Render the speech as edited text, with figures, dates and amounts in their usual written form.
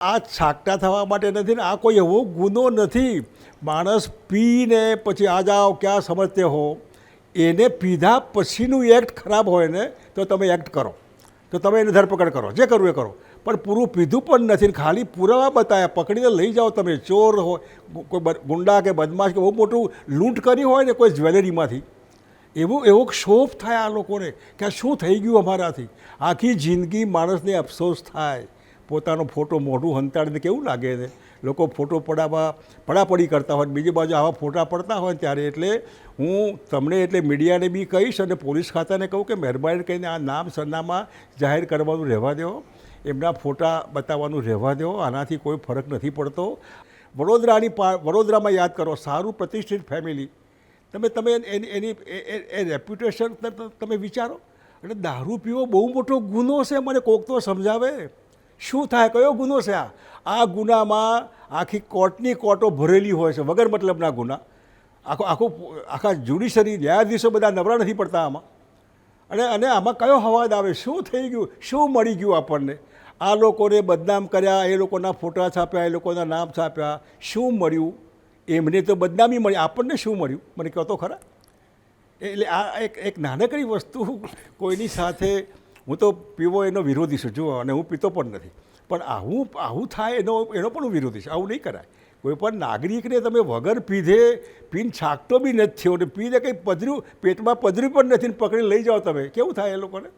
આ છાકટા થવા માટે નથી ને, આ કોઈ એવો ગુનો નથી. માણસ પીને પછી આ જાઓ ક્યાં સમજતે હો, એને પીધા પછીનું એક્ટ ખરાબ હોય ને તો તમે એક્ટ કરો, તો તમે એને ધરપકડ કરો, જે કરવું એ કરો. પણ પૂરું પીધું પણ નથી ને ખાલી પુરાવા બતાવ્યા, પકડીને લઈ જાઓ તમે. ચોર હોય, કોઈ ગુંડા કે બદમાશ કે બહુ મોટું લૂંટ કરી હોય ને કોઈ જ્વેલરીમાંથી, એવો ક્ષોભ થાય આ લોકોને કે આ શું થઈ ગયું અમારાથી. આખી જિંદગી માણસને અફસોસ થાય. પોતાનો ફોટો મોઢું હંતાડીને કેવું લાગે ને, લોકો ફોટો પડાપડી કરતા હોય, બીજી બાજુ આવા ફોટા પડતા હોય ત્યારે. એટલે હું તમને એટલે મીડિયાને બી કહીશ અને પોલીસ ખાતાને કહું કે મહેરબાની કરીને આ નામ સરનામા જાહેર કરવાનું રહેવા દો, એમના ફોટા બતાવવાનું રહેવા દો. આનાથી કોઈ ફરક નથી પડતો. વડોદરામાં યાદ કરો, સારું પ્રતિષ્ઠિત ફેમિલી, તમે એની રેપ્યુટેશન તમે વિચારો. એટલે દારૂ પીવો બહુ મોટો ગુનો છે. મને કોક તો સમજાવે શું થાય, કયો ગુનો છે આ ગુનામાં આખી કોર્ટો ભરેલી હોય છે વગર મતલબના ગુના. આખા જ્યુડિશરી ન્યાયાધીશો બધા નવરા નથી પડતા આમાં. અને આમાં કયો હવાદ આવે, શું થઈ ગયું, શું મળી ગયું આપણને. આ લોકોને બદનામ કર્યા, એ લોકોના ફોટા છાપ્યા, એ લોકોના નામ છાપ્યા, શું મળ્યું એમને? તો બદનામી મળી, આપણને શું મળ્યું મને કહો તો ખરા. એટલે આ એક નાનકડી વસ્તુ કોઈની સાથે, હું તો પીવો એનો વિરોધી છું જુઓ, અને હું પીતો પણ નથી, પણ આવું થાય એનો પણ હું વિરોધી છું. આવું નહીં કરાય. કોઈ પણ નાગરિકને તમે વગર પીને છાકતો બી નથી થયો ને પીને કંઈ પેટમાં પધર્યું પણ નથી ને પકડી લઈ જાઓ તમે, કેવું થાય એ લોકોને?